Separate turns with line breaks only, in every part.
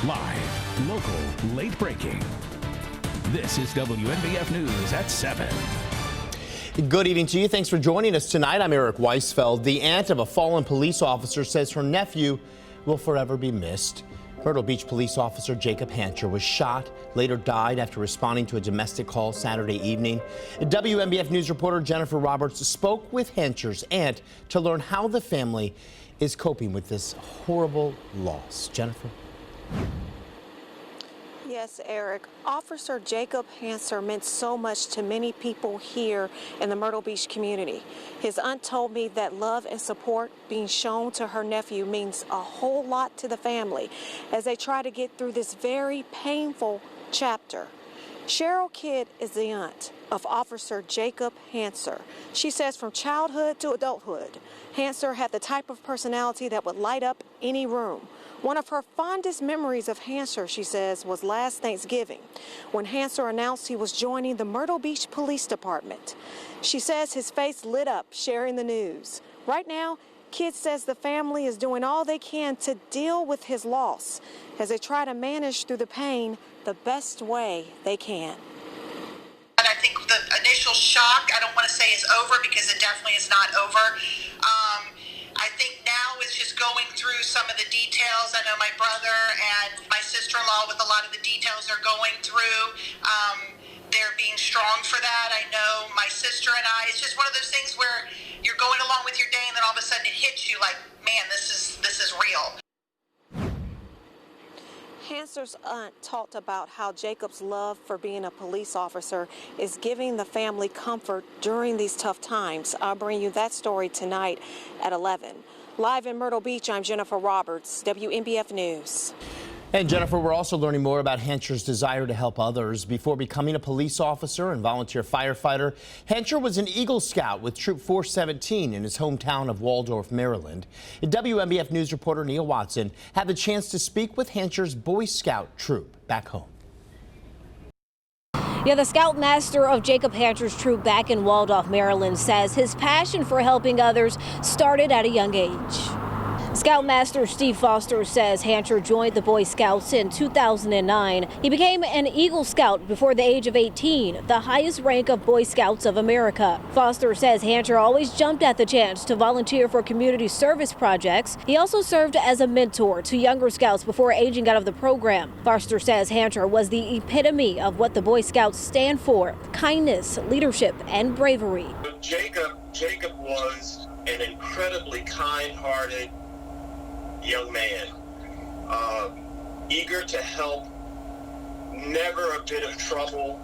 Live, local, late breaking. This is WNBF News at 7.
Good evening to you. Thanks for joining us tonight. I'm Eric Weisfeld. The aunt of a fallen police officer says her nephew will forever be missed. Myrtle Beach police officer Jacob Hancher was shot, later died after responding to a domestic call Saturday evening. WNBF News reporter Jennifer Roberts spoke with Hancher's aunt to learn how the family is coping with this horrible loss. Jennifer.
Yes, Eric. Officer Jacob Hancher meant so much to many people here in the Myrtle Beach community. His aunt told me that love and support being shown to her nephew means a whole lot to the family as they try to get through this very painful chapter. Cheryl Kidd is the aunt of Officer Jacob Hancher. She says from childhood to adulthood, Hancher had the type of personality that would light up any room. One of her fondest memories of Hancher, she says, was last Thanksgiving, when Hancher announced he was joining the Myrtle Beach Police Department. She says his face lit up sharing the news. Right now, Kidd says the family is doing all they can to deal with his loss as they try to manage through the pain the best way they can.
I think the initial shock, I don't want to say is over because it definitely is not over. I think now it's just going through some of the details. I know my brother and my sister-in-law with a lot of the details they're going through. They're being strong for that. I know my sister and I, it's just one of those things where you're going along with your day and then all of a sudden it hits you like, man, this is real.
Hancher's aunt talked about how Jacob's love for being a police officer is giving the family comfort during these tough times. I'll bring you that story tonight at 11. Live in Myrtle Beach, I'm Jennifer Roberts, WNBF News.
And Jennifer, we're also learning more about Hancher's desire to help others. Before becoming a police officer and volunteer firefighter, Hancher was an Eagle Scout with Troop 417 in his hometown of Waldorf, Maryland. WNBF News reporter Neil Watson had the chance to speak with Hancher's Boy Scout troop back home.
Yeah, the scoutmaster of Jacob Hancher's troop back in Waldorf, Maryland, says his passion for helping others started at a young age. Scoutmaster Steve Foster says Hancher joined the Boy Scouts in 2009. He became an Eagle Scout before the age of 18, the highest rank of Boy Scouts of America. Foster says Hancher always jumped at the chance to volunteer for community service projects. He also served as a mentor to younger Scouts before aging out of the program. Foster says Hancher was the epitome of what the Boy Scouts stand for: kindness, leadership, and bravery.
Jacob was an incredibly kind-hearted young man, eager to help, never a bit of trouble,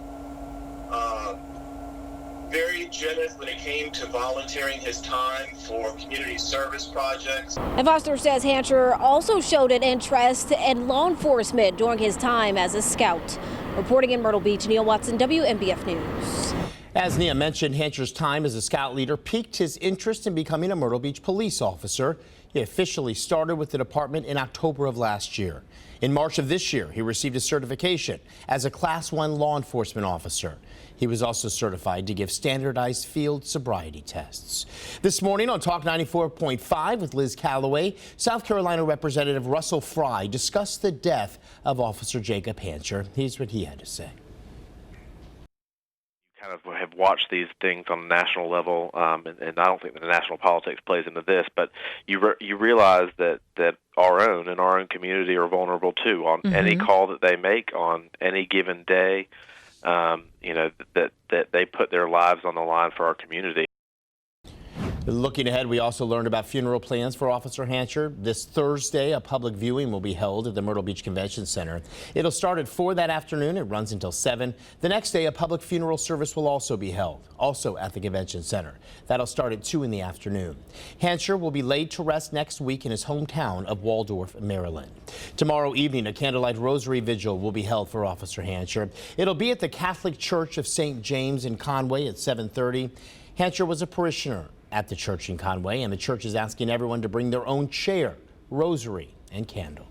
very generous when it came to volunteering his time for community service projects.
And Foster says Hancher also showed an interest in law enforcement during his time as a scout. Reporting in Myrtle Beach, Neil Watson, WNBF News.
As Nia mentioned, Hancher's time as a scout leader piqued his interest in becoming a Myrtle Beach police officer. He officially started with the department in October of last year. In March of this year, he received a certification as a Class 1 law enforcement officer. He was also certified to give standardized field sobriety tests. This morning on Talk 94.5 with Liz Calloway, South Carolina Representative Russell Fry discussed the death of Officer Jacob Hancher. Here's what he had to say.
Kind of have watched these things on a national level, and I don't think that the national politics plays into this, but you realize that our own community are vulnerable too on any call that they make on any given day. That they put their lives on the line for our community.
Looking ahead, we also learned about funeral plans for Officer Hancher. This Thursday, a public viewing will be held at the Myrtle Beach Convention Center. It'll start at 4 that afternoon. It runs until 7. The next day, a public funeral service will also be held, also at the Convention Center. That'll start at 2 in the afternoon. Hancher will be laid to rest next week in his hometown of Waldorf, Maryland. Tomorrow evening, a candlelight rosary vigil will be held for Officer Hancher. It'll be at the Catholic Church of St. James in Conway at 7:30. Hancher was a parishioner at the church in Conway, and the church is asking everyone to bring their own chair, rosary, and candle.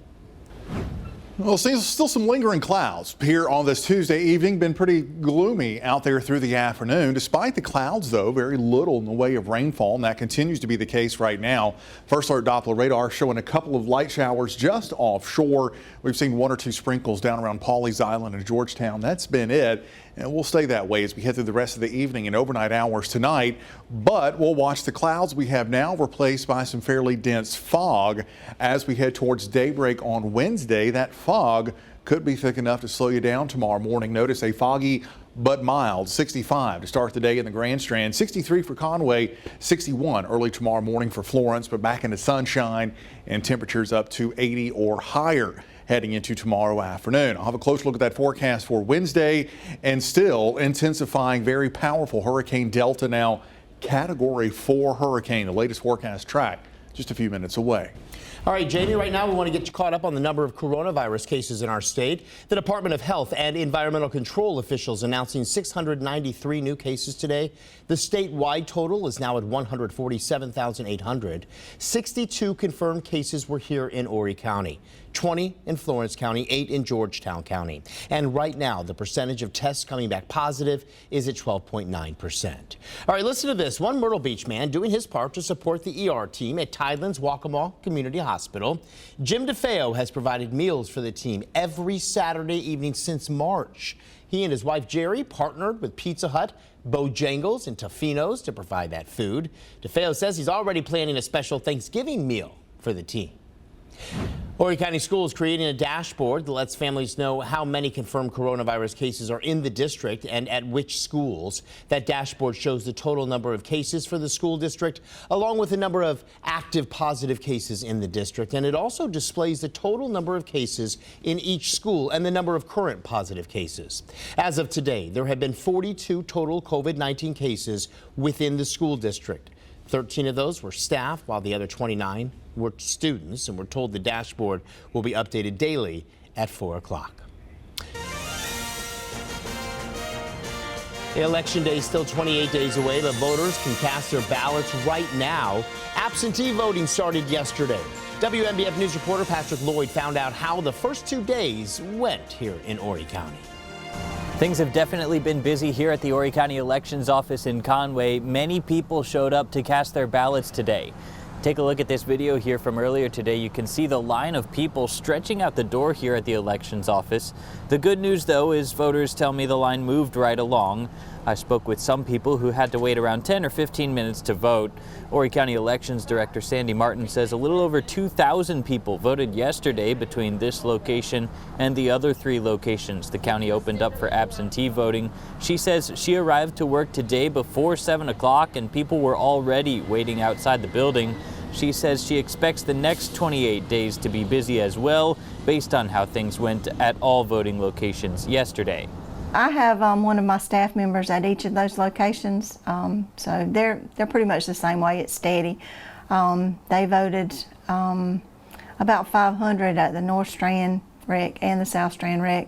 Well, still some lingering clouds here on this Tuesday evening. Been pretty gloomy out there through the afternoon. Despite the clouds, though, very little in the way of rainfall, and that continues to be the case right now. First Alert Doppler radar showing a couple of light showers just offshore. We've seen 1 or 2 sprinkles down around Pawleys Island and Georgetown. That's been it, and we'll stay that way as we head through the rest of the evening and overnight hours tonight. But we'll watch the clouds we have now replaced by some fairly dense fog as we head towards daybreak on Wednesday. That fog could be thick enough to slow you down tomorrow morning. Notice a foggy but mild 65 to start the day in the Grand Strand, 63 for Conway, 61 early tomorrow morning for Florence, but back into sunshine and temperatures up to 80 or higher heading into tomorrow afternoon. I'll have a close look at that forecast for Wednesday, and still intensifying. Very powerful Hurricane Delta, now Category 4 hurricane. The latest forecast track just a few minutes away.
All right, Jamie, right now we want to get you caught up on the number of coronavirus cases in our state. The Department of Health and Environmental Control officials announcing 693 new cases today. The statewide total is now at 147,800. 62 confirmed cases were here in Horry County, 20 in Florence County, 8 in Georgetown County. And right now, the percentage of tests coming back positive is at 12.9%. All right, listen to this. One Myrtle Beach man doing his part to support the ER team at Tidelands Waccamaw Community Hospital. Jim DeFeo has provided meals for the team every Saturday evening since March. He and his wife Jerry partnered with Pizza Hut, Bojangles, and Tofino's to provide that food. DeFeo says he's already planning a special Thanksgiving meal for the team. Horry County Schools creating a dashboard that lets families know how many confirmed coronavirus cases are in the district and at which schools. That dashboard shows the total number of cases for the school district, along with the number of active positive cases in the district. And it also displays the total number of cases in each school and the number of current positive cases. As of today, there have been 42 total COVID-19 cases within the school district. 13 of those were staff, while the other 29 were students, and we're told the dashboard will be updated daily at 4 o'clock. Election day is still 28 days away, but voters can cast their ballots right now. Absentee voting started yesterday. WNBF News reporter Patrick Lloyd found out how the first 2 days went here in Horry County.
Things have definitely been busy here at the Horry County Elections Office in Conway. Many people showed up to cast their ballots today. Take a look at this video here from earlier today. You can see the line of people stretching out the door here at the Elections Office. The good news, though, is voters tell me the line moved right along. I spoke with some people who had to wait around 10 or 15 minutes to vote. Horry County Elections Director Sandy Martin says a little over 2,000 people voted yesterday between this location and the other 3 locations the county opened up for absentee voting. She says she arrived to work today before 7 o'clock and people were already waiting outside the building. She says she expects the next 28 days to be busy as well, based on how things went at all voting locations yesterday.
I have one of my staff members at each of those locations, so they're pretty much the same way. It's steady. They voted about 500 at the North Strand Rec and the South Strand Rec.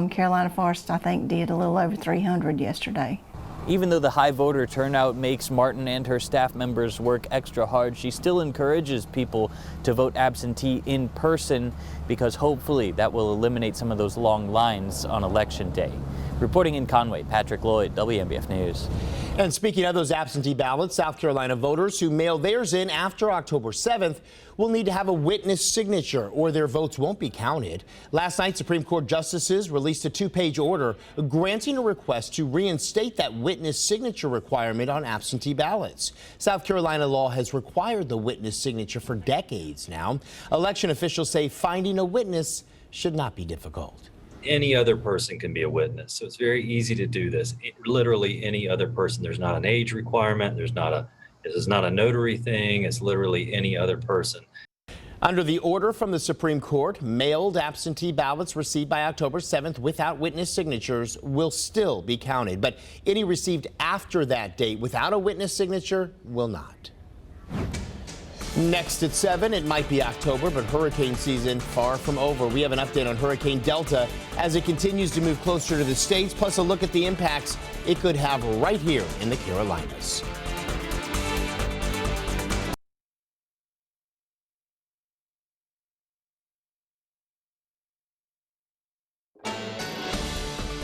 Carolina Forest, I think, did a little over 300 yesterday.
Even though the high voter turnout makes Martin and her staff members work extra hard, she still encourages people to vote absentee in person because hopefully that will eliminate some of those long lines on Election Day. Reporting in Conway, Patrick Lloyd, WNBF News.
And speaking of those absentee ballots, South Carolina voters who mail theirs in after October 7th will need to have a witness signature or their votes won't be counted. Last night, Supreme Court justices released a 2-page order granting a request to reinstate that witness signature requirement on absentee ballots. South Carolina law has required the witness signature for decades now. Election officials say finding a witness should not be difficult.
Any other person can be a witness, so it's very easy to do this. Literally any other person. There's not an age requirement. This is not a notary thing. It's literally any other person.
Under the order from the Supreme Court, mailed absentee ballots received by October 7th without witness signatures will still be counted, but any received after that date without a witness signature will not. Next at 7, it might be October, but hurricane season far from over. We have an update on Hurricane Delta as it continues to move closer to the states, plus a look at the impacts it could have right here in the Carolinas.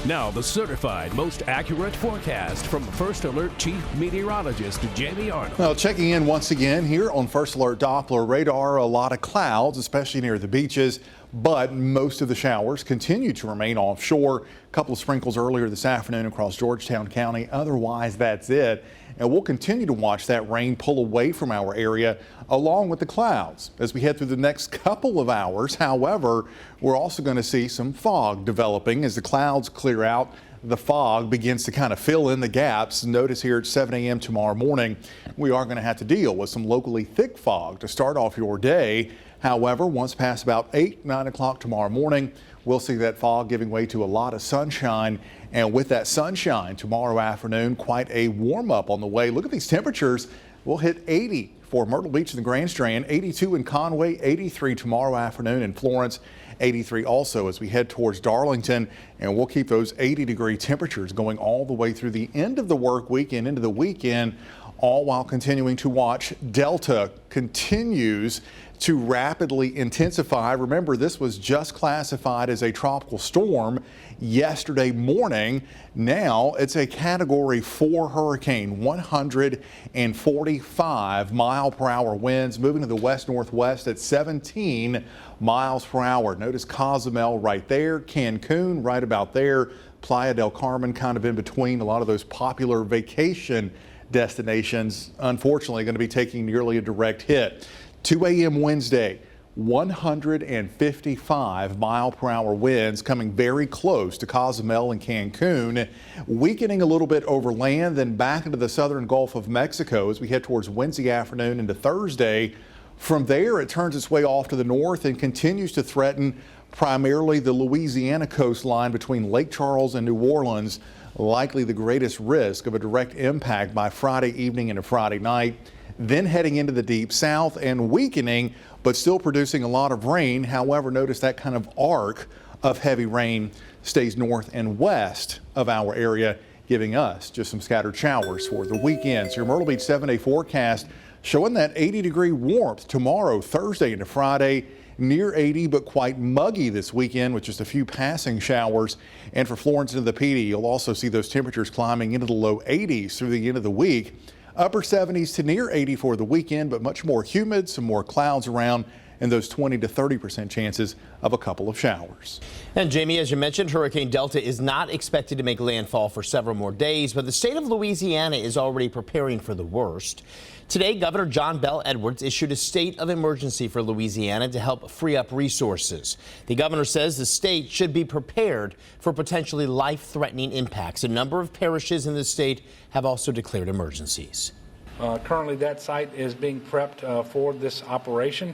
Now, the certified most accurate forecast from First Alert Chief Meteorologist Jamie Arnold.
Well, checking in once again here on First Alert Doppler radar, a lot of clouds, especially near the beaches, but most of the showers continue to remain offshore. A couple of sprinkles earlier this afternoon across Georgetown County. Otherwise, that's it. And we'll continue to watch that rain pull away from our area along with the clouds as we head through the next couple of hours. However, we're also going to see some fog developing as the clouds clear out. The fog begins to kind of fill in the gaps. Notice here at 7 a.m. tomorrow morning, we are going to have to deal with some locally thick fog to start off your day. However, once past about 8, 9 o'clock tomorrow morning, we'll see that fog giving way to a lot of sunshine. And with that sunshine tomorrow afternoon, quite a warm up on the way. Look at these temperatures. We'll hit 80 for Myrtle Beach and the Grand Strand, 82 in Conway, 83 tomorrow afternoon in Florence, 83 also as we head towards Darlington. And we'll keep those 80-degree temperatures going all the way through the end of the work week and into the weekend, all while continuing to watch Delta continues to rapidly intensify. Remember, this was just classified as a tropical storm yesterday morning. Now it's a Category 4 hurricane, 145 mile per hour winds moving to the west-northwest at 17 miles per hour. Notice Cozumel right there, Cancun right about there, Playa del Carmen kind of in between. A lot of those popular vacation destinations, unfortunately, going to be taking nearly a direct hit. 2 a.m. Wednesday, 155 mile per hour winds coming very close to Cozumel and Cancun, weakening a little bit over land, then back into the southern Gulf of Mexico as we head towards Wednesday afternoon into Thursday. From there, it turns its way off to the north and continues to threaten primarily the Louisiana coastline between Lake Charles and New Orleans, likely the greatest risk of a direct impact by Friday evening into Friday night. Then heading into the deep south and weakening, but still producing a lot of rain. However, notice that kind of arc of heavy rain stays north and west of our area, giving us just some scattered showers for the weekend. So your Myrtle Beach 7-day forecast showing that 80-degree warmth tomorrow, Thursday into Friday, near 80, but quite muggy this weekend with just a few passing showers. And for Florence into the PD, you'll also see those temperatures climbing into the low 80s through the end of the week. Upper 70s to near 80 for the weekend, but much more humid, some more clouds around, and those 20 to 30% chances of a couple of showers.
And Jamie, as you mentioned, Hurricane Delta is not expected to make landfall for several more days, but the state of Louisiana is already preparing for the worst. Today, Governor John Bel Edwards issued a state of emergency for Louisiana to help free up resources. The governor says the state should be prepared for potentially life-threatening impacts. A number of parishes in the state have also declared emergencies.
Currently, that site is being prepped for this operation.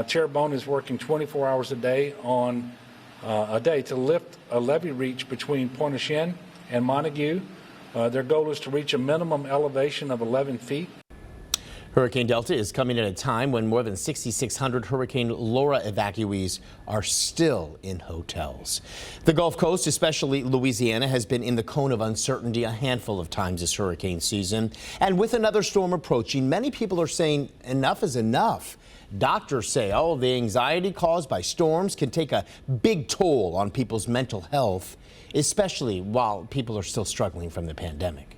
Terrebonne is working 24 hours a day to lift a levee reach between Pointe-aux-Chenes and Montague. Their goal is to reach a minimum elevation of 11 feet.
Hurricane Delta is coming at a time when more than 6,600 Hurricane Laura evacuees are still in hotels. The Gulf Coast, especially Louisiana, has been in the cone of uncertainty a handful of times this hurricane season. And with another storm approaching, many people are saying enough is enough. Doctors say the anxiety caused by storms can take a big toll on people's mental health, especially while people are still struggling from the pandemic.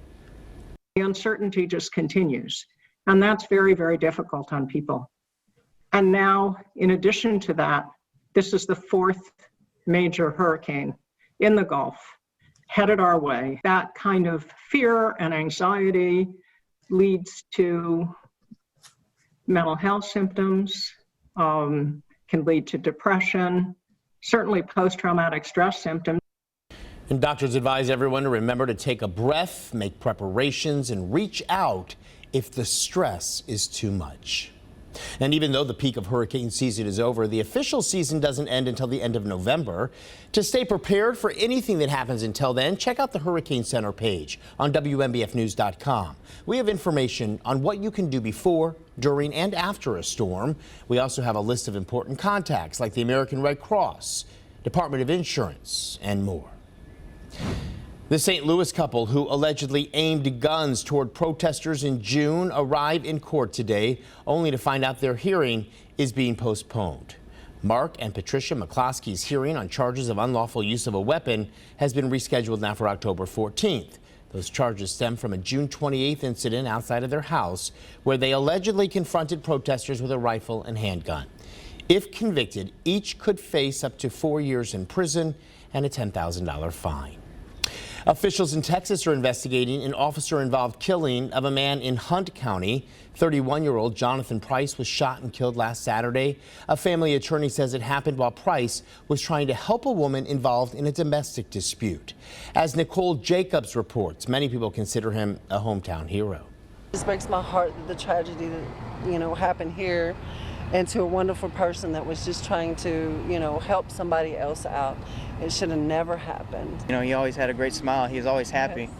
The uncertainty just continues. And that's very, very difficult on people. And now, in addition to that, this is the fourth major hurricane in the Gulf headed our way. That kind of fear and anxiety leads to mental health symptoms, can lead to depression, certainly post-traumatic stress symptoms.
And doctors advise everyone to remember to take a breath, make preparations, and reach out if the stress is too much. And even though the peak of hurricane season is over, the official season doesn't end until the end of November. To stay prepared for anything that happens until then, check out the Hurricane Center page on WNBFnews.com. We have information on what you can do before, during, and after a storm. We also have a list of important contacts like the American Red Cross, Department of Insurance, and more. The St. Louis couple who allegedly aimed guns toward protesters in June arrive in court today, only to find out their hearing is being postponed. Mark and Patricia McCloskey's hearing on charges of unlawful use of a weapon has been rescheduled now for October 14th. Those charges stem from a June 28th incident outside of their house where they allegedly confronted protesters with a rifle and handgun. If convicted, each could face up to 4 years in prison and a $10,000 fine. Officials in Texas are investigating an officer-involved killing of a man in Hunt County. 31-year-old Jonathan Price was shot and killed last Saturday. A family attorney says it happened while Price was trying to help a woman involved in a domestic dispute. As Nicole Jacobs reports, many people consider him a hometown hero.
It just breaks my heart that the tragedy that, happened here, and to a wonderful person that was just trying to, help somebody else out. It should have never happened.
He always had a great smile. He was always happy.
Yes.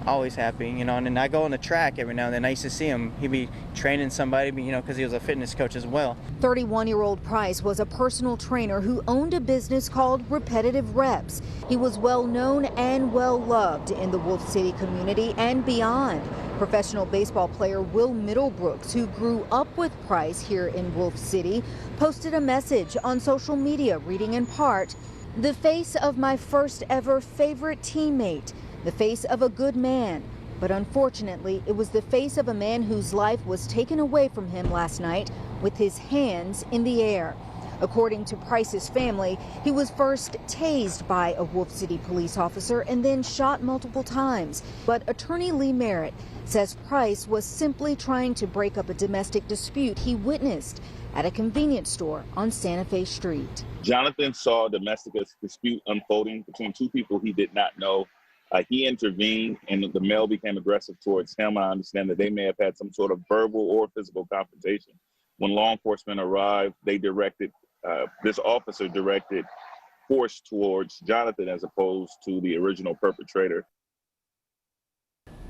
Always happy, and then I go on the track every now and then. I used to see him. He'd be training somebody, because he was a fitness coach as well.
31-year-old Price was a personal trainer who owned a business called Repetitive Reps. He was well known and well loved in the Wolf City community and beyond. Professional baseball player Will Middlebrooks, who grew up with Price here in Wolf City, posted a message on social media reading in part, "The face of my first ever favorite teammate. The face of a good man, but unfortunately, it was the face of a man whose life was taken away from him last night with his hands in the air." According to Price's family, he was first tased by a Wolf City police officer and then shot multiple times. But attorney Lee Merritt says Price was simply trying to break up a domestic dispute he witnessed at a convenience store on Santa Fe Street.
Jonathan saw a domestic dispute unfolding between two people he did not know. He intervened, and the male became aggressive towards him. I understand that they may have had some sort of verbal or physical confrontation. When law enforcement arrived, this officer directed force towards Jonathan as opposed to the original perpetrator.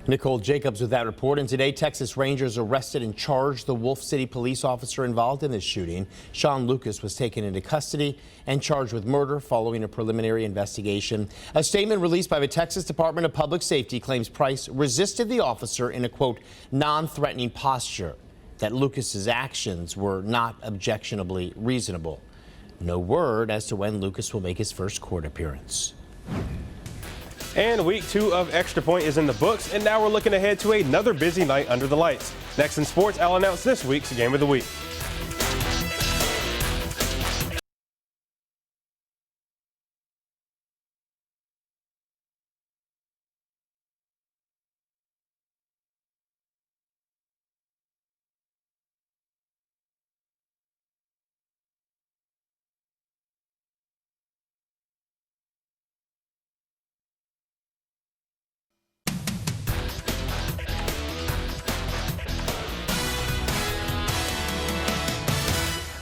Nicole Jacobs with that report. And today, Texas Rangers arrested and charged the Wolf City police officer involved in this shooting. Sean Lucas was taken into custody and charged with murder following a preliminary investigation. A statement released by the Texas Department of Public Safety claims Price resisted the officer in a, quote, non-threatening posture, that Lucas's actions were not objectionably reasonable. No word as to when Lucas will make his first court appearance.
And week 2 of Extra Point is in the books, and now we're looking ahead to another busy night under the lights. Next in sports, I'll announce this week's Game of the Week.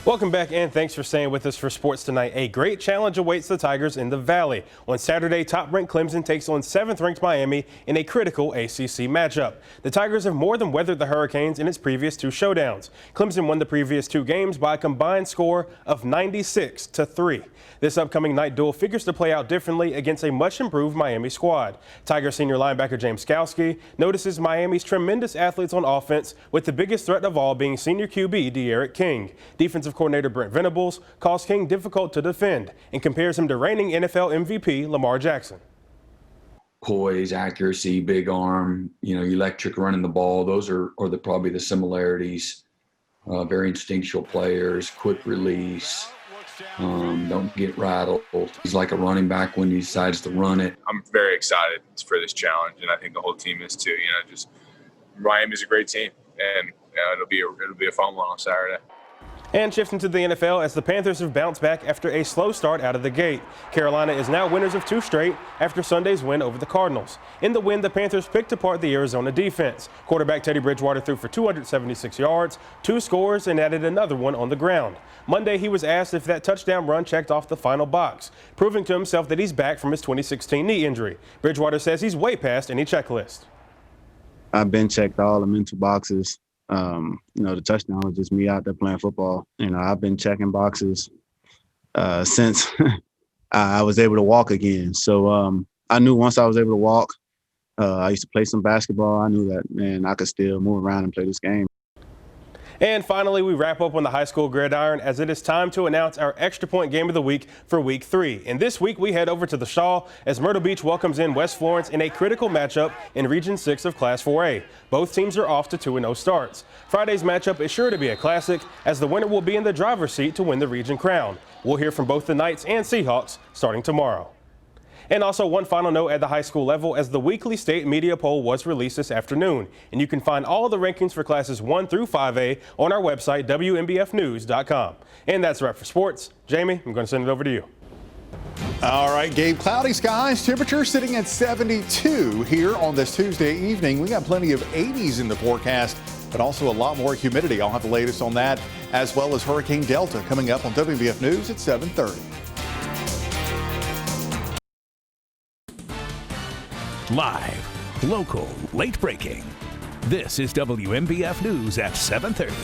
Welcome back, and thanks for staying with us for sports tonight. A great challenge awaits the Tigers in the Valley. On Saturday, top-ranked Clemson takes on 7th-ranked Miami in a critical ACC matchup. The Tigers have more than weathered the Hurricanes in its previous 2 showdowns. Clemson won the previous 2 games by a combined score of 96-3. This upcoming night duel figures to play out differently against a much-improved Miami squad. Tiger senior linebacker James Skalski notices Miami's tremendous athletes on offense, with the biggest threat of all being senior QB De'Aaron King. Defensive coordinator Brent Venables calls King difficult to defend and compares him to reigning NFL MVP Lamar Jackson.
Poise, accuracy, big arm, electric running the ball. Those are probably the similarities. Very instinctual players, quick release. Don't get rattled. He's like a running back when he decides to run it.
I'm very excited for this challenge, and I think the whole team is too. Just Miami's a great team, and it'll be a fun one on Saturday.
And shifting to the NFL, as the Panthers have bounced back after a slow start out of the gate. Carolina is now winners of 2 straight after Sunday's win over the Cardinals. In the win, the Panthers picked apart the Arizona defense. Quarterback Teddy Bridgewater threw for 276 yards, 2 scores, and added another one on the ground. Monday, he was asked if that touchdown run checked off the final box, proving to himself that he's back from his 2016 knee injury. Bridgewater says he's way past any checklist.
I've been checked all the mental boxes. The touchdown was just me out there playing football. I've been checking boxes since I was able to walk again. So I knew once I was able to walk, I used to play some basketball. I knew that, I could still move around and play this game.
And finally, we wrap up on the high school gridiron as it is time to announce our extra point game of the week for week 3. And this week we head over to the Shaw as Myrtle Beach welcomes in West Florence in a critical matchup in Region 6 of Class 4A. Both teams are off to 2-0 starts. Friday's matchup is sure to be a classic as the winner will be in the driver's seat to win the region crown. We'll hear from both the Knights and Seahawks starting tomorrow. And also one final note at the high school level as the weekly state media poll was released this afternoon. And you can find all of the rankings for classes 1 through 5A on our website, WNBFnews.com. And that's a wrap for sports. Jamie, I'm going to send it over to you.
All right, Gabe, cloudy skies, temperature sitting at 72 here on this Tuesday evening. We got plenty of 80s in the forecast, but also a lot more humidity. I'll have the latest on that, as well as Hurricane Delta coming up on WNBF News at 7:30.
Live, local, late breaking. This is WNBF News at 7:30.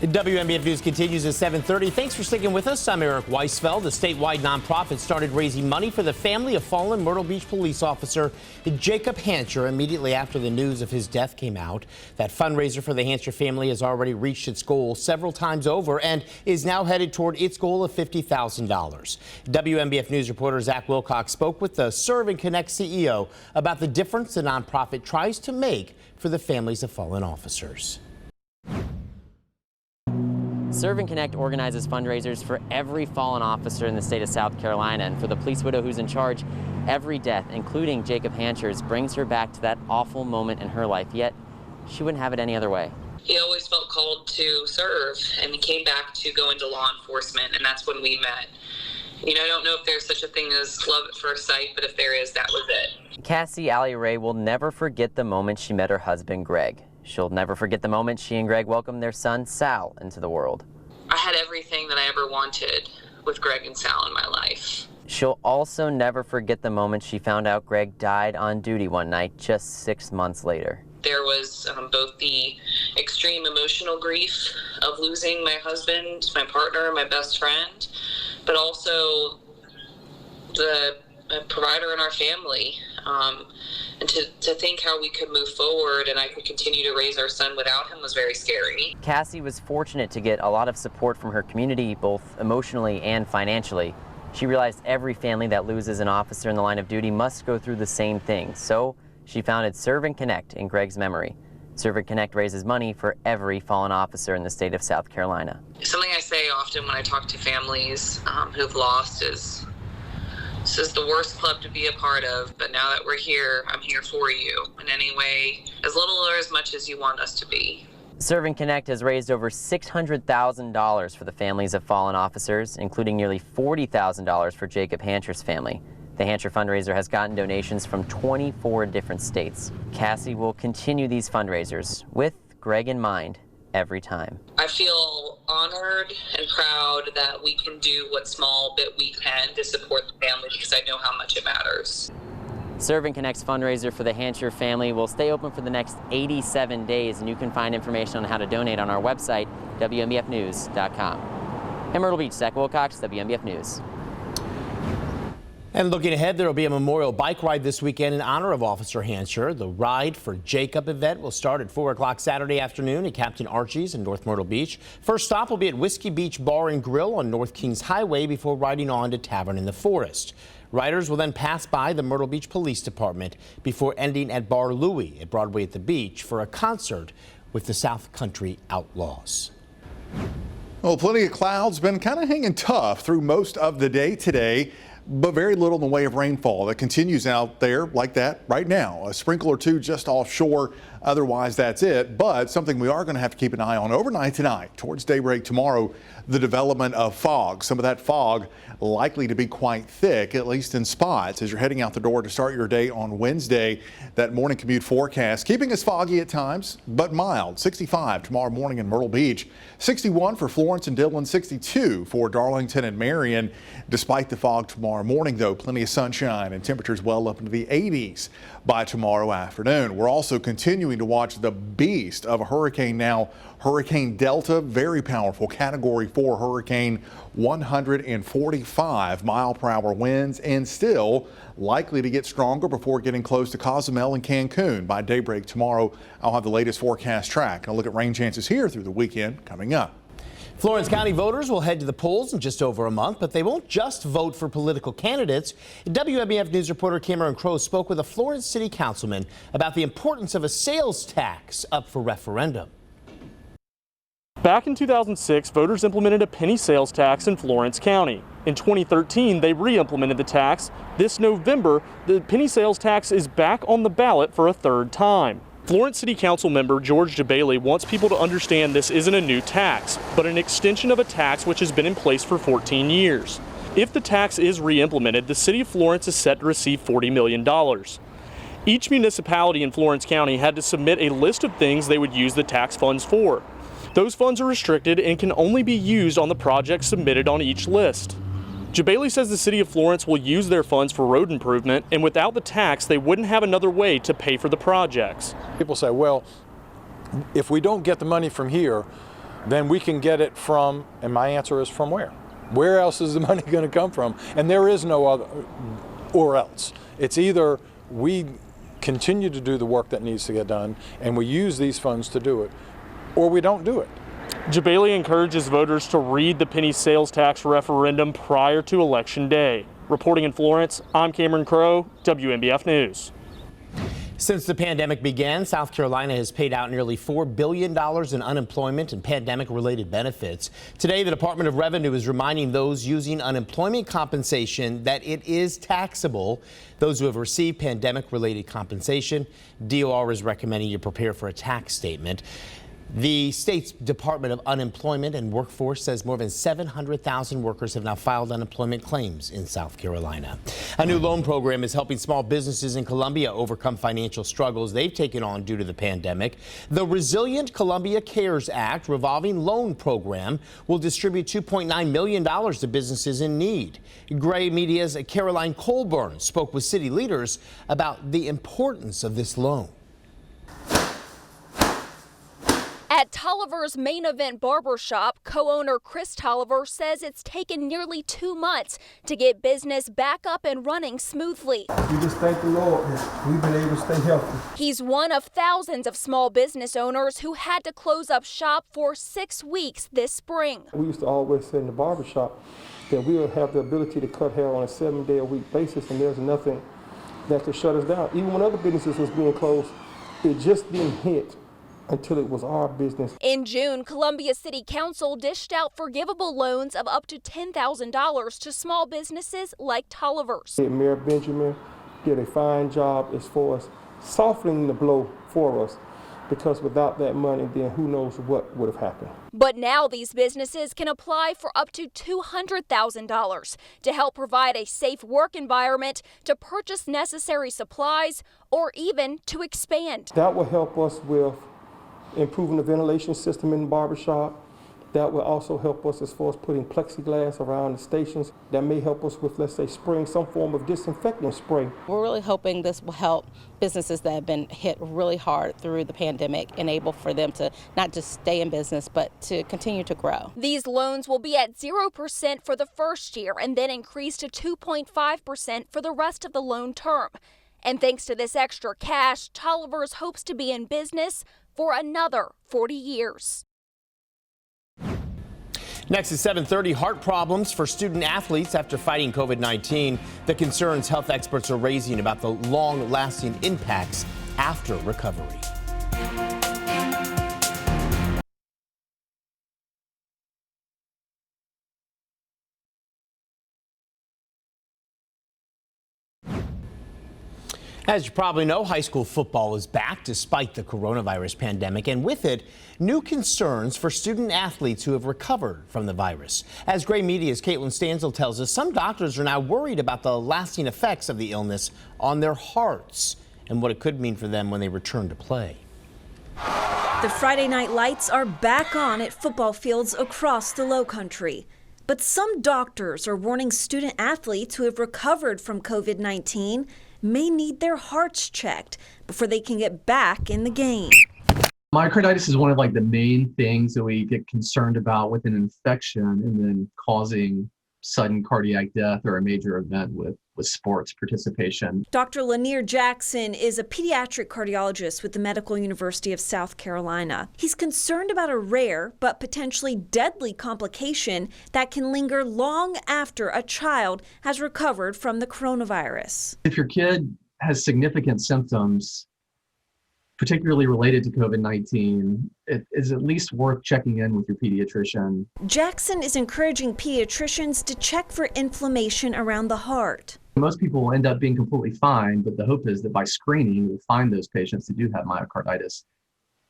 WNBF News continues at 7:30. Thanks for sticking with us. I'm Eric Weisfeld. The statewide nonprofit started raising money for the family of fallen Myrtle Beach police officer Jacob Hancher immediately after the news of his death came out. That fundraiser for the Hancher family has already reached its goal several times over and is now headed toward its goal of $50,000. WNBF News reporter Zach Wilcox spoke with the Serve and Connect CEO about the difference the nonprofit tries to make for the families of fallen officers.
Serve and Connect organizes fundraisers for every fallen officer in the state of South Carolina, and for the police widow who's in charge, every death, including Jacob Hancher's, brings her back to that awful moment in her life, yet she wouldn't have it any other way.
He always felt called to serve, and he came back to go into law enforcement, and that's when we met. You know, I don't know if there's such a thing as love at first sight, but if there is, that was it.
Cassie Allie Ray will never forget the moment she met her husband, Greg. She'll never forget the moment she and Greg welcomed their son, Sal, into the world.
I had everything that I ever wanted with Greg and Sal in my life.
She'll also never forget the moment she found out Greg died on duty one night just 6 months later.
There was both the extreme emotional grief of losing my husband, my partner, my best friend, but also the provider in our family. And to think how we could move forward and I could continue to raise our son without him was very scary.
Cassie was fortunate to get a lot of support from her community, both emotionally and financially. She realized every family that loses an officer in the line of duty must go through the same thing. So she founded Serve and Connect in Greg's memory. Serve and Connect raises money for every fallen officer in the state of South Carolina.
Something I say often when I talk to families who've lost is, this is the worst club to be a part of, but now that we're here, I'm here for you in any way, as little or as much as you want us to be.
Serve and Connect has raised over $600,000 for the families of fallen officers, including nearly $40,000 for Jacob Hancher's family. The Hancher fundraiser has gotten donations from 24 different states. Cassie will continue these fundraisers with Greg in mind every time.
I feel honored and proud that we can do what small bit we can to support the family because I know how much it matters.
Serve and Connect's fundraiser for the Hancher family will stay open for the next 87 days, and you can find information on how to donate on our website, WNBFnews.com. In Myrtle Beach, Zach Wilcox, WNBF News.
And looking ahead, there will be a memorial bike ride this weekend in honor of Officer Hancher. The Ride for Jacob event will start at 4 o'clock Saturday afternoon at Captain Archie's in North Myrtle Beach. First stop will be at Whiskey Beach Bar and Grill on North Kings Highway before riding on to Tavern in the Forest. Riders will then pass by the Myrtle Beach Police Department before ending at Bar Louie at Broadway at the Beach for a concert with the South Country Outlaws.
Well, plenty of clouds, been kind of hanging tough through most of the day today, but very little in the way of rainfall. That continues out there like that right now. A sprinkle or two just offshore. Otherwise, that's it. But something we are going to have to keep an eye on overnight tonight, towards daybreak tomorrow, the development of fog. Some of that fog likely to be quite thick, at least in spots, as you're heading out the door to start your day on Wednesday. That morning commute forecast keeping us foggy at times, but mild. 65 tomorrow morning in Myrtle Beach, 61 for Florence and Dillon, 62 for Darlington and Marion. Despite the fog tomorrow tomorrow morning, though. Plenty of sunshine and temperatures well up into the 80s by tomorrow afternoon. We're also continuing to watch the beast of a hurricane now, Hurricane Delta, very powerful Category 4 hurricane, 145-mile-per-hour winds, and still likely to get stronger before getting close to Cozumel and Cancun. By daybreak tomorrow, I'll have the latest forecast track. I'll look at rain chances here through the weekend coming up.
Florence County voters will head to the polls in just over a month, but they won't just vote for political candidates. WMBF News reporter Cameron Crowe spoke with a Florence City councilman about the importance of a sales tax up for referendum.
Back in 2006, voters implemented a penny sales tax in Florence County. In 2013, they re-implemented the tax. This November, the penny sales tax is back on the ballot for a third time. Florence City Council member George DeBailey wants people to understand this isn't a new tax, but an extension of a tax which has been in place for 14 years. If the tax is re-implemented, the city of Florence is set to receive $40 million. Each municipality in Florence County had to submit a list of things they would use the tax funds for. Those funds are restricted and can only be used on the projects submitted on each list. DeBailey says the city of Florence will use their funds for road improvement, and without the tax, they wouldn't have another way to pay for the projects.
People say, well, if we don't get the money from here, then we can get it from, and my answer is from where? Where else is the money going to come from? And there is no other or else. It's either we continue to do the work that needs to get done and we use these funds to do it, or we don't do it.
DeBailey encourages voters to read the penny sales tax referendum prior to Election Day. Reporting in Florence, I'm Cameron Crowe, WMBF News.
Since the pandemic began, South Carolina has paid out nearly $4 billion in unemployment and pandemic-related benefits. Today, the Department of Revenue is reminding those using unemployment compensation that it is taxable. Those who have received pandemic-related compensation, DOR is recommending you prepare for a tax statement. The state's Department of Unemployment and Workforce says more than 700,000 workers have now filed unemployment claims in South Carolina. A new loan program is helping small businesses in Columbia overcome financial struggles they've taken on due to the pandemic. The Resilient Columbia Cares Act revolving loan program will distribute $2.9 million to businesses in need. Gray Media's Caroline Colburn spoke with city leaders about the importance of this loan.
At Tolliver's Main Event Barbershop, co-owner Chris Tolliver says it's taken nearly 2 months to get business back up and running smoothly.
We just thank the Lord that we've been able to stay healthy.
He's one of thousands of small business owners who had to close up shop for 6 weeks this spring.
We used to always say in the barbershop that we'll have the ability to cut hair on a 7-day-a-week basis, and there's nothing that could shut us down. Even when other businesses was being closed, it just didn't hit until it was our business.
In June, Columbia City Council dished out forgivable loans of up to $10,000 to small businesses like Tolliver's.
Mayor Benjamin did a fine job as far as softening the blow for us, because without that money, then who knows what would have happened.
But now these businesses can apply for up to $200,000 to help provide a safe work environment, to purchase necessary supplies, or even to expand.
That will help us with improving the ventilation system in the barbershop. That will also help us as far as putting plexiglass around the stations. That may help us with, let's say, spraying some form of disinfectant spray.
We're really hoping this will help businesses that have been hit really hard through the pandemic, enable for them to not just stay in business, but to continue to grow.
These loans will be at 0% for the first year and then increase to 2.5% for the rest of the loan term. And thanks to this extra cash, Tolliver's hopes to be in business for another 40 years.
Next is 7:30. Heart problems for student athletes after fighting COVID-19. The concerns health experts are raising about the long-lasting impacts after recovery. As you probably know, high school football is back despite the coronavirus pandemic, and with it, new concerns for student athletes who have recovered from the virus. As Gray Media's Caitlin Stanzel tells us, some doctors are now worried about the lasting effects of the illness on their hearts and what it could mean for them when they return to play.
The Friday night lights are back on at football fields across the Lowcountry.
But some doctors are warning student athletes who have recovered from COVID-19 may need their hearts checked before they can get back in the game.
Myocarditis is one of the main things that we get concerned about with an infection and then causing sudden cardiac death or a major event with sports participation.
Dr. Lanier Jackson is a pediatric cardiologist with the Medical University of South Carolina. He's concerned about a rare but potentially deadly complication that can linger long after a child has recovered from the coronavirus.
If your kid has significant symptoms, particularly related to COVID-19, it is at least worth checking in with your pediatrician.
Jackson is encouraging pediatricians to check for inflammation around the heart.
Most people will end up being completely fine, but the hope is that by screening, we'll find those patients that do have myocarditis.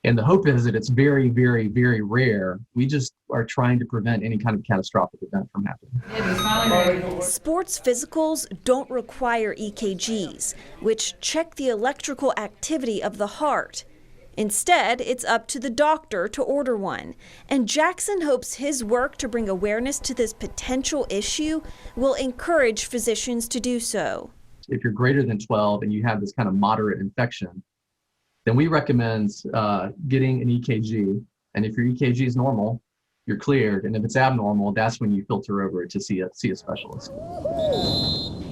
And the hope is that it's very, very, very rare. We just are trying to prevent any kind of catastrophic event from happening.
Sports physicals don't require EKGs, which check the electrical activity of the heart. Instead, it's up to the doctor to order one. And Jackson hopes his work to bring awareness to this potential issue will encourage physicians to do so.
If you're greater than 12 and you have this kind of moderate infection, then we recommend getting an EKG. And if your EKG is normal, you're cleared. And if it's abnormal, that's when you filter over to see a specialist.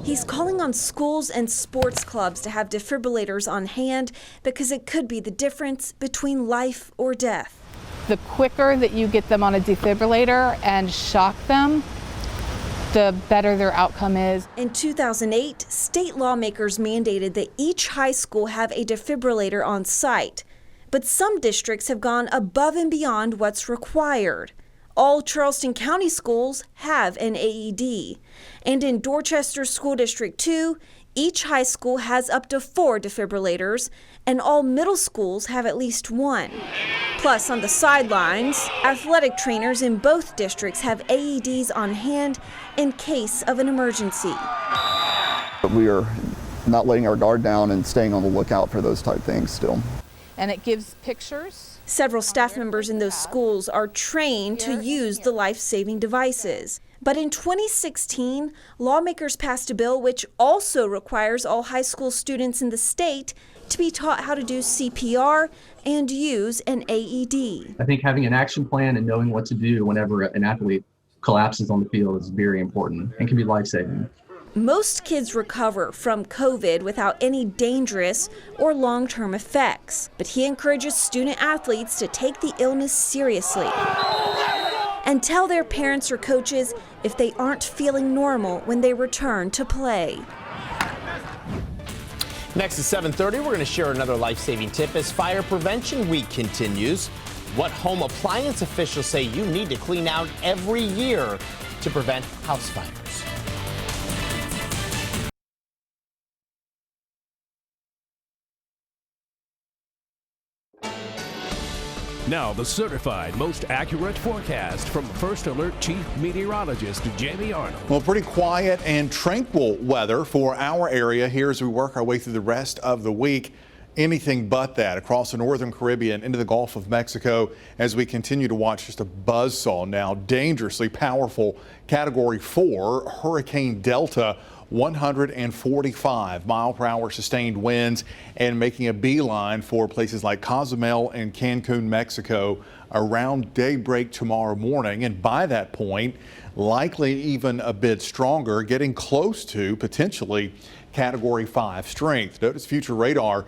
He's calling on schools and sports clubs to have defibrillators on hand because it could be the difference between life or death.
The quicker that you get them on a defibrillator and shock them, the better their outcome is.
In 2008, state lawmakers mandated that each high school have a defibrillator on site, but some districts have gone above and beyond what's required. All Charleston County schools have an AED, and in Dorchester School District 2, each high school has up to 4 defibrillators, and all middle schools have at least 1. Plus, on the sidelines, athletic trainers in both districts have AEDs on hand in case of an emergency.
We are not letting our guard down and staying on the lookout for those type things still.
And it gives pictures.
Several staff members in those schools are trained to use the life-saving devices. But in 2016, lawmakers passed a bill which also requires all high school students in the state to be taught how to do CPR and use an AED.
I think having an action plan and knowing what to do whenever an athlete collapses on the field is very important and can be life-saving.
Most kids recover from COVID without any dangerous or long-term effects, but he encourages student athletes to take the illness seriously and tell their parents or coaches if they aren't feeling normal when they return to play.
Next at 7:30, we're going to share another life-saving tip as Fire Prevention Week continues. What home appliance officials say you need to clean out every year to prevent house fires.
Now, the certified most accurate forecast from First Alert Chief Meteorologist Jamie Arnold.
Well, pretty quiet and tranquil weather for our area here as we work our way through the rest of the week. Anything but that across the northern Caribbean into the Gulf of Mexico as we continue to watch just a buzzsaw now. Dangerously powerful Category 4 Hurricane Delta. 145 mile per hour sustained winds and making a beeline for places like Cozumel and Cancun, Mexico around daybreak tomorrow morning. And by that point, likely even a bit stronger, getting close to potentially Category 5 strength. Notice future radar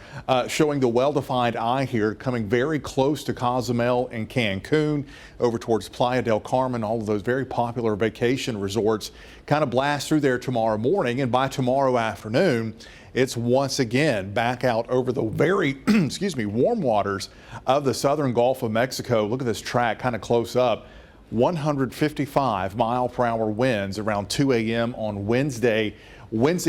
showing the well-defined eye here coming very close to Cozumel and Cancun over towards Playa del Carmen, all of those very popular vacation resorts kind of blast through there tomorrow morning. And by tomorrow afternoon, it's once again back out over the very, warm waters of the southern Gulf of Mexico. Look at this track kind of close up. 155 mile per hour winds around 2 a.m. on Wednesday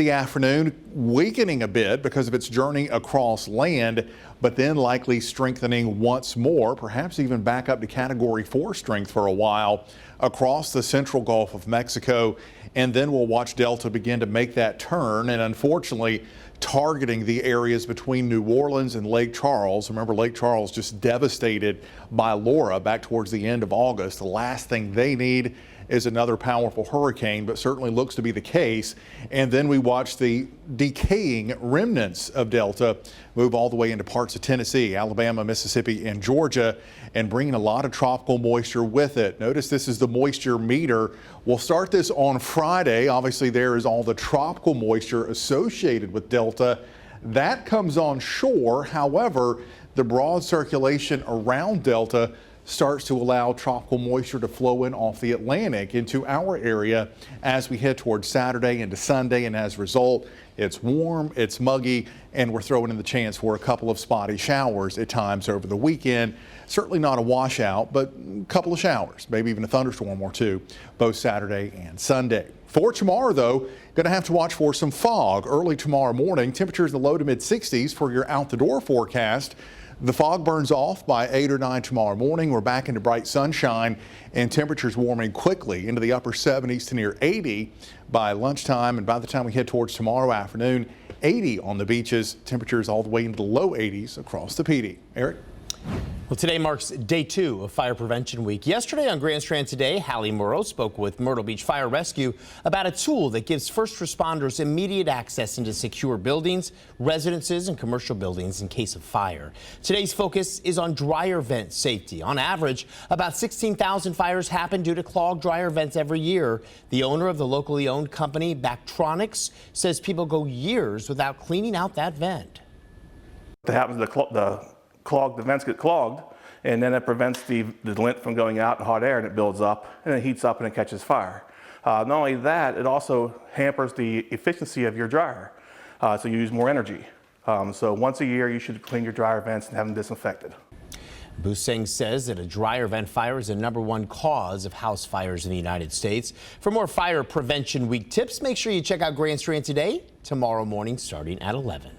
afternoon, weakening a bit because of its journey across land, but then likely strengthening once more, perhaps even back up to Category 4 strength for a while across the central Gulf of Mexico. And then we'll watch Delta begin to make that turn and unfortunately targeting the areas between New Orleans and Lake Charles. Remember, Lake Charles just devastated by Laura back towards the end of August. The last thing they need is another powerful hurricane, but certainly looks to be the case. And then we watch the decaying remnants of Delta move all the way into parts of Tennessee, Alabama, Mississippi, and Georgia, and bringing a lot of tropical moisture with it. Notice this is the moisture meter. We'll start this on Friday. Obviously, there is all the tropical moisture associated with Delta. That comes on shore. However, the broad circulation around Delta starts to allow tropical moisture to flow in off the Atlantic into our area as we head towards Saturday into Sunday. And as a result, it's warm, it's muggy, and we're throwing in the chance for a couple of spotty showers at times over the weekend. Certainly not a washout, but a couple of showers, maybe even a thunderstorm or two, both Saturday and Sunday. For tomorrow, though, going to have to watch for some fog early tomorrow morning. Temperatures in the low to mid 60s for your out-the-door forecast. The fog burns off by 8 or 9 tomorrow morning. We're back into bright sunshine and temperatures warming quickly into the upper 70s to near 80 by lunchtime. And by the time we head towards tomorrow afternoon, 80 on the beaches, temperatures all the way into the low 80s across the PD. Eric?
Well, today marks day 2 of Fire Prevention Week. Yesterday on Grand Strand Today, Hallie Murrow spoke with Myrtle Beach Fire Rescue about a tool that gives first responders immediate access into secure buildings, residences, and commercial buildings in case of fire. Today's focus is on dryer vent safety. On average, about 16,000 fires happen due to clogged dryer vents every year. The owner of the locally owned company, Bactronics, says people go years without cleaning out that vent.
What happens, the vents get clogged, and then it prevents the lint from going out in hot air, and it builds up and it heats up and it catches fire. Not only that, it also hampers the efficiency of your dryer, so you use more energy. So once a year you should clean your dryer vents and have them disinfected.
Buseng says that a dryer vent fire is the #1 cause of house fires in the United States. For more Fire Prevention Week tips, make sure you check out Grand Strand Today tomorrow morning starting at 11.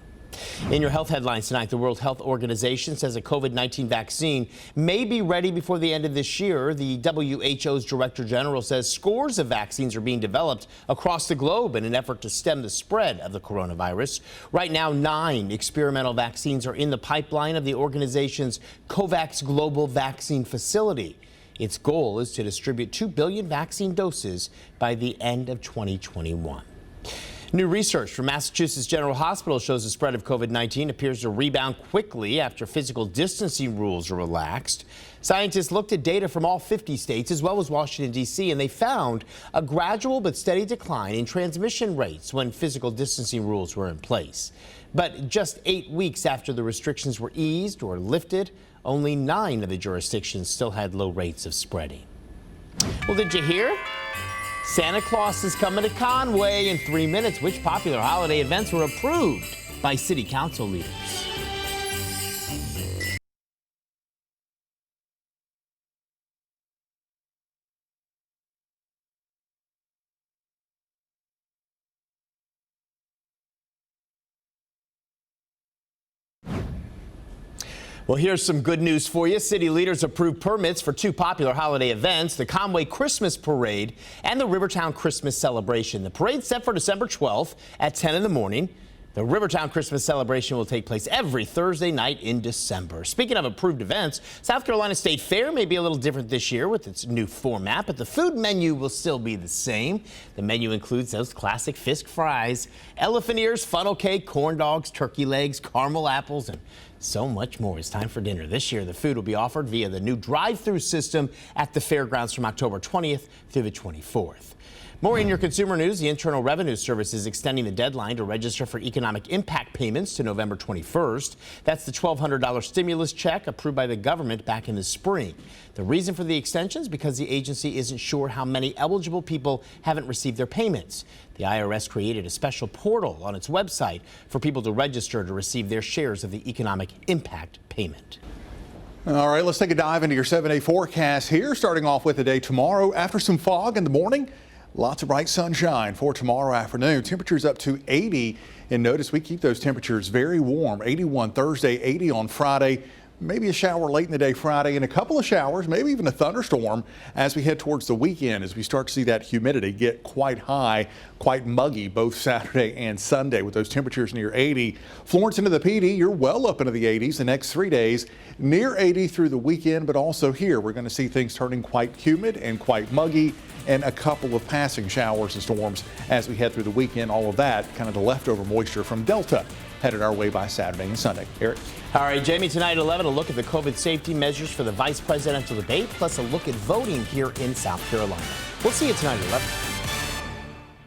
In your health headlines tonight, the World Health Organization says a COVID-19 vaccine may be ready before the end of this year. The WHO's Director General says scores of vaccines are being developed across the globe in an effort to stem the spread of the coronavirus. Right now, 9 experimental vaccines are in the pipeline of the organization's COVAX Global Vaccine Facility. Its goal is to distribute 2 billion vaccine doses by the end of 2021. New research from Massachusetts General Hospital shows the spread of COVID-19 appears to rebound quickly after physical distancing rules are relaxed. Scientists looked at data from all 50 states as well as Washington, D.C., and they found a gradual but steady decline in transmission rates when physical distancing rules were in place. But just 8 weeks after the restrictions were eased or lifted, only 9 of the jurisdictions still had low rates of spreading. Well, did you hear? Santa Claus is coming to Conway in 3 minutes. Which popular holiday events were approved by city council leaders? Well, here's some good news for you. City leaders approved permits for 2 popular holiday events, the Conway Christmas Parade and the Rivertown Christmas Celebration. The parade's set for December 12th at 10 in the morning. The Rivertown Christmas Celebration will take place every Thursday night in December. Speaking of approved events, South Carolina State Fair may be a little different this year with its new format, but the food menu will still be the same. The menu includes those classic Fisk fries, elephant ears, funnel cake, corn dogs, turkey legs, caramel apples, and so much more. It's time for dinner. This year, the food will be offered via the new drive-through system at the fairgrounds from October 20th through the 24th. More in your consumer news, the Internal Revenue Service is extending the deadline to register for economic impact payments to November 21st. That's the $1,200 stimulus check approved by the government back in the spring. The reason for the extension is because the agency isn't sure how many eligible people haven't received their payments. The IRS created a special portal on its website for people to register to receive their shares of the economic impact payment.
All right, let's take a dive into your 7-day forecast here, starting off with the day tomorrow. After some fog in the morning, lots of bright sunshine for tomorrow afternoon. Temperatures up to 80. And notice we keep those temperatures very warm. 81 Thursday, 80 on Friday. maybe a shower late in the day Friday, and a couple of showers, maybe even a thunderstorm as we head towards the weekend, as we start to see that humidity get quite high, quite muggy both Saturday and Sunday with those temperatures near 80. Florence into the PD, you're well up into the 80s the next 3 days, near 80 through the weekend, but also here we're going to see things turning quite humid and quite muggy, and a couple of passing showers and storms as we head through the weekend. All of that, kind of the leftover moisture from Delta headed our way by Saturday and Sunday. Eric?
All right, Jamie, tonight at 11, a look at the COVID safety measures for the vice presidential debate, plus a look at voting here in South Carolina. We'll see you tonight at 11.